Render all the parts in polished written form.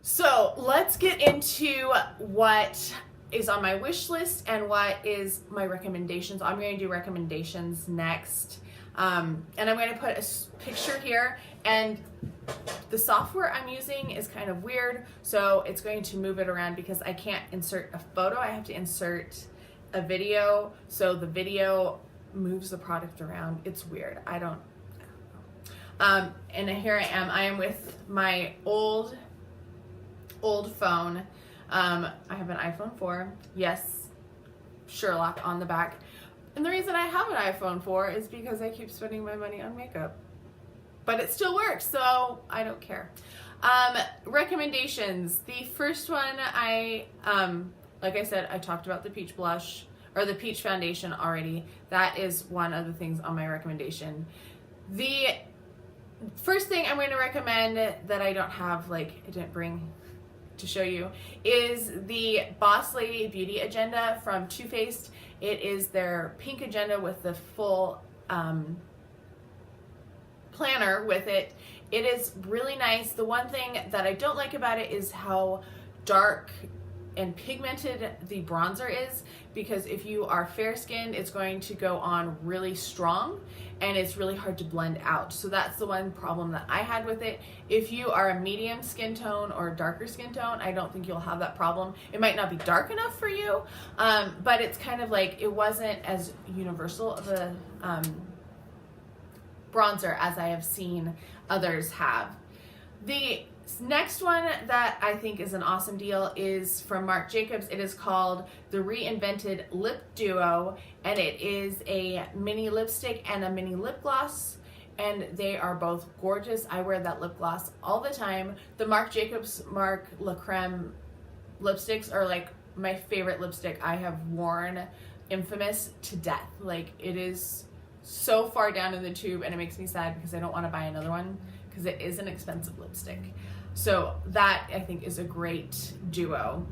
So let's get into what is on my wish list and what is my recommendations. I'm going to do recommendations next. And I'm going to put a picture here, and the software I'm using is kind of weird, so it's going to move it around because I can't insert a photo. I have to insert a video, so the video moves the product around. It's weird. I don't know. And here I am. I am with my old phone. I have an iPhone 4. Yes, Sherlock on the back. And the reason I have an iPhone 4 is because I keep spending my money on makeup. But it still works, so I don't care. Recommendations. The first one, like I said, I talked about the peach blush, or the peach foundation already. That is one of the things on my recommendation. The first thing I'm going to recommend that I don't have, I didn't bring to show you, is the Boss Lady Beauty Agenda from Too Faced. It is their pink agenda with the full planner with it. It is really nice. The one thing that I don't like about it is how dark and pigmented the bronzer is, because if you are fair-skinned, it's going to go on really strong and it's really hard to blend out. So that's the one problem that I had with it. If you are a medium skin tone or darker skin tone, I don't think you'll have that problem. It might not be dark enough for you, but it's kind of like, it wasn't as universal of a bronzer as I have seen others have. The next one that I think is an awesome deal is from Marc Jacobs. It is called the Reinvented Lip Duo, and it is a mini lipstick and a mini lip gloss, and they are both gorgeous. I wear that lip gloss all the time. The Marc Jacobs Marc La Crème lipsticks are like my favorite lipstick I have worn, infamous to death. Like, it is so far down in the tube, and it makes me sad because I don't want to buy another one because it is an expensive lipstick. So that, I think, is a great duo.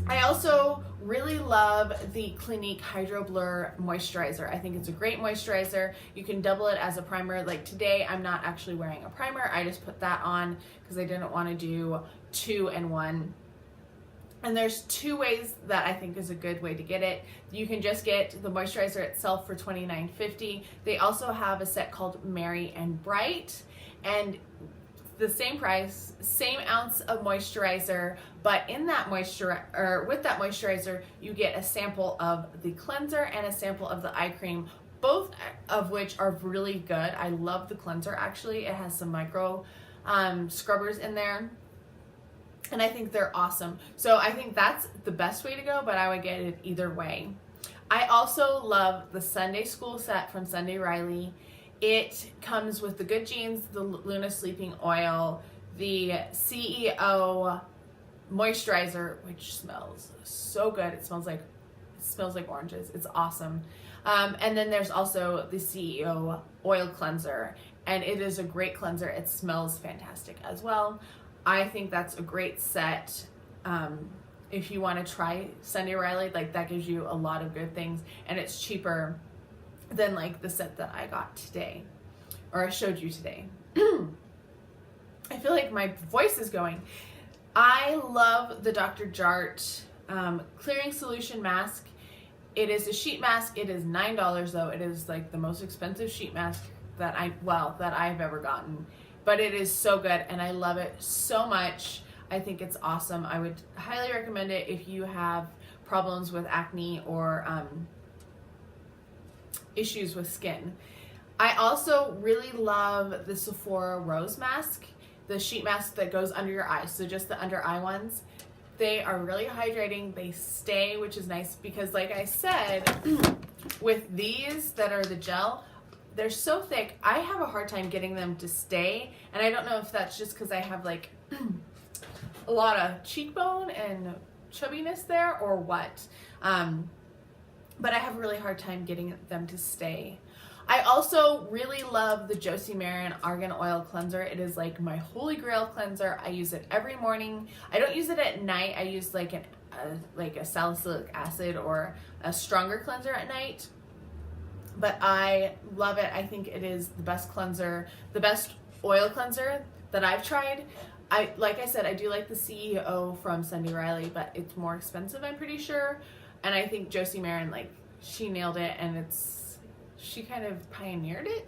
I also really love the Clinique HydroBlur moisturizer. I think it's a great moisturizer. You can double it as a primer. Like today, I'm not actually wearing a primer. I just put that on because I didn't want to do 2 in 1. And there's 2 ways that I think is a good way to get it. You can just get the moisturizer itself for $29.50. They also have a set called Merry and Bright, and the same price, same ounce of moisturizer, but in that with that moisturizer, you get a sample of the cleanser and a sample of the eye cream, both of which are really good. I love the cleanser, actually. It has some micro scrubbers in there, and I think they're awesome. So I think that's the best way to go, but I would get it either way. I also love the Sunday School set from Sunday Riley. It comes with the Good Genes, the Luna Sleeping Oil, the CEO moisturizer, which smells so good. It smells like oranges. It's awesome. And then there's also the CEO oil cleanser, and it is a great cleanser. It smells fantastic as well. I think that's a great set. If you want to try Sunday Riley, that gives you a lot of good things, and it's cheaper than the set that I got today, or I showed you today. I feel like my voice is going. I love the Dr. Jart Clearing Solution Mask. It is a sheet mask. It is $9 though. It is the most expensive sheet mask that I've ever gotten, but it is so good and I love it so much. I think it's awesome. I would highly recommend it if you have problems with acne or issues with skin. I also really love the Sephora Rose Mask, the sheet mask that goes under your eyes, so just the under eye ones. They are really hydrating. They stay, which is nice because, like I said, with these that are the gel, they're so thick, I have a hard time getting them to stay, and I don't know if that's just because I have a lot of cheekbone and chubbiness there or what. But I have a really hard time getting them to stay. I also really love the Josie Maran Argan Oil Cleanser. It is my holy grail cleanser. I use it every morning. I don't use it at night. I use a salicylic acid or a stronger cleanser at night. But I love it. I think it is the best cleanser, the best oil cleanser that I've tried. like I said, I do like the CEO from Sunday Riley, but it's more expensive, I'm pretty sure. And I think Josie Maran, like, she nailed it, and she kind of pioneered it,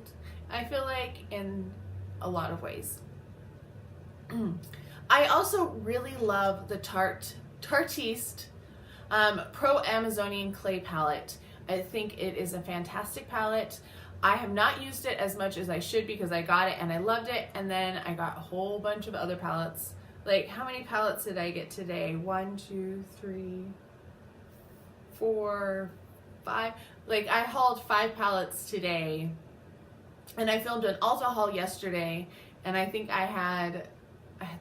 I feel like, in a lot of ways. I also really love the Tartiste Pro Amazonian Clay Palette. I think it is a fantastic palette. I have not used it as much as I should because I got it and I loved it, and then I got a whole bunch of other palettes. Like, how many palettes did I get today? 1, 2, 3, 4, 5. Like, I hauled 5 palettes today, and I filmed an Ulta haul yesterday, and I think I had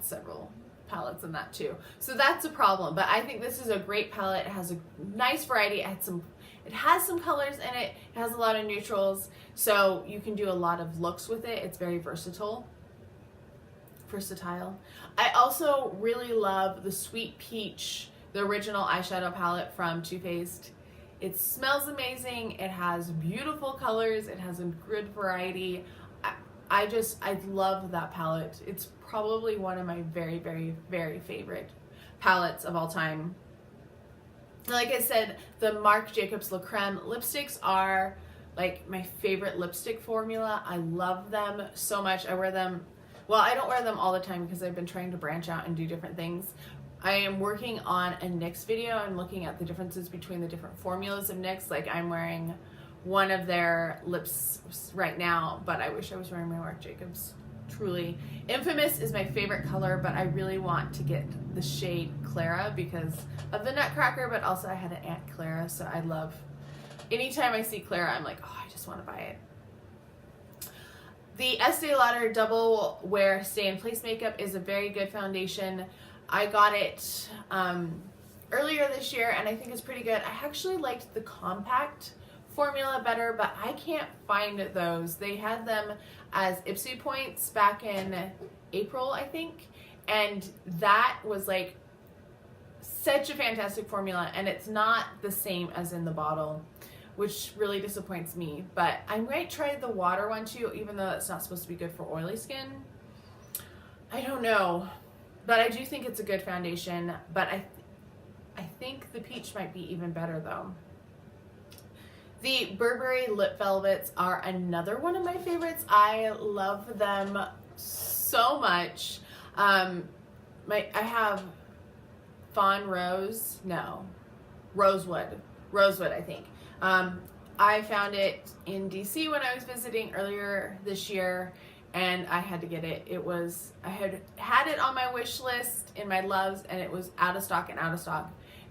several palettes in that too. So that's a problem, but I think this is a great palette. It has a nice variety. It has some colors in it. It has a lot of neutrals, so you can do a lot of looks with it. It's very versatile. I also really love the Sweet Peach, the original eyeshadow palette from Too Faced. It smells amazing. It has beautiful colors. It has a good variety. I love that palette. It's probably one of my very, very, very favorite palettes of all time. Like I said, the Marc Jacobs La Crème lipsticks are like my favorite lipstick formula. I love them so much. I wear them, well, I don't wear them all the time because I've been trying to branch out and do different things. I am working on a NYX video. I'm looking at the differences between the different formulas of NYX. Like, I'm wearing one of their lips right now, but I wish I was wearing my Marc Jacobs. Truly. Infamous is my favorite color, but I really want to get the shade Clara because of the Nutcracker, but also I had an Aunt Clara, so I love, anytime I see Clara, I'm like, oh, I just want to buy it. The Estee Lauder Double Wear Stay in Place Makeup is a very good foundation. I got it earlier this year, and I think it's pretty good. I actually liked the compact formula better, but I can't find those. They had them as Ipsy points back in April, I think, and that was like such a fantastic formula, and it's not the same as in the bottle, which really disappoints me. But I might try the water one too, even though that's not supposed to be good for oily skin. I don't know, but I do think it's a good foundation. But I think the peach might be even better though. The Burberry Lip Velvets are another one of my favorites. I love them so much. I have Fawn Rose, no, Rosewood, I think. I found it in DC when I was visiting earlier this year, and I had to get it. I had it on my wish list in my loves, and it was out of stock,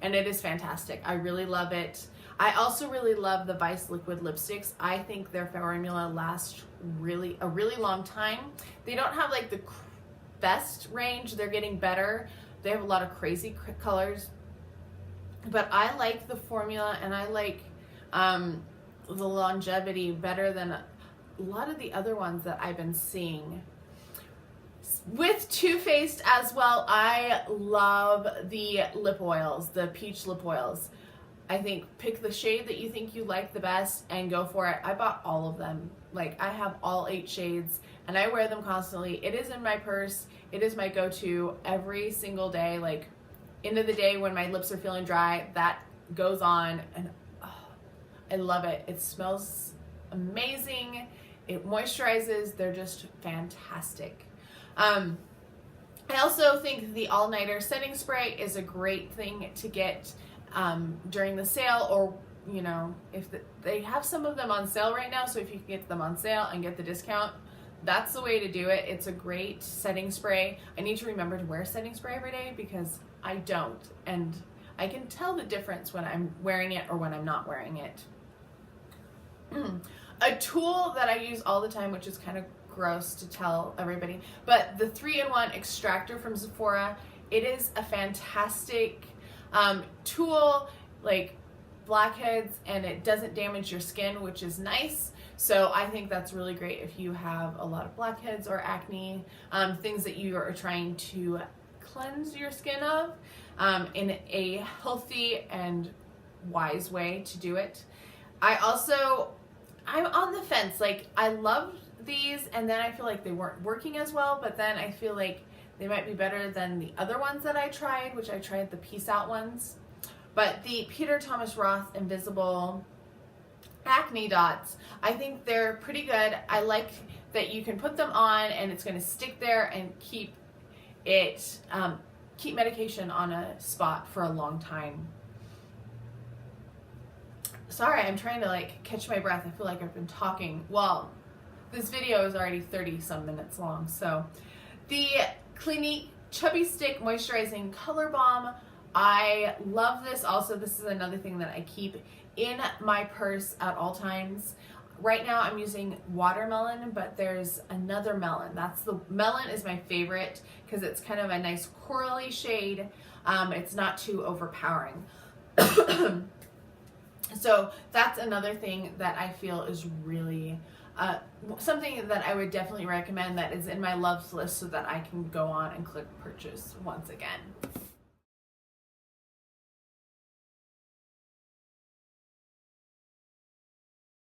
and it is fantastic. I really love it. I also really love the Vice Liquid lipsticks. I think their formula lasts a really long time. They don't have like the best range. They're getting better. They have a lot of crazy colors, but I like the formula, and I like the longevity better than a lot of the other ones that I've been seeing. With Too Faced as well, I love the lip oils, the peach lip oils. I think pick the shade that you think you like the best and go for it. I bought all of them. Like, I have all 8 shades and I wear them constantly. It is in my purse. It is my go-to every single day. Like, end of the day when my lips are feeling dry, that goes on, and I love it. It smells amazing. It moisturizes. They're just fantastic. I also think the All Nighter setting spray is a great thing to get during the sale, or you know, if they have some of them on sale right now, so if you can get them on sale and get the discount, that's the way to do it. It's a great setting spray. I need to remember to wear setting spray every day because I don't, and I can tell the difference when I'm wearing it or when I'm not wearing it. A tool that I use all the time, which is kind of gross to tell everybody, but the 3-in-1 extractor from Sephora, it is a fantastic tool, like blackheads, and it doesn't damage your skin, which is nice. So I think that's really great if you have a lot of blackheads or acne, things that you are trying to cleanse your skin of in a healthy and wise way to do it. I'm on the fence. Like, I love these, and then I feel like they weren't working as well, but then I feel like They might be better than the other ones that I tried, which I tried the Peace Out ones. But the Peter Thomas Roth Invisible Acne Dots, I think they're pretty good. I like that you can put them on and it's going to stick there and keep it, keep medication on a spot for a long time. Sorry, I'm trying to like catch my breath. I feel like I've been talking. Well, this video is already 30 some minutes long. So the Clinique Chubby Stick Moisturizing Color Balm, I love this. Also, this is another thing that I keep in my purse at all times. Right now I'm using watermelon, but there's another melon. The melon is my favorite because it's kind of a nice corally shade. It's not too overpowering. So that's another thing that I feel is really something that I would definitely recommend, that is in my loves list, so that I can go on and click purchase once again.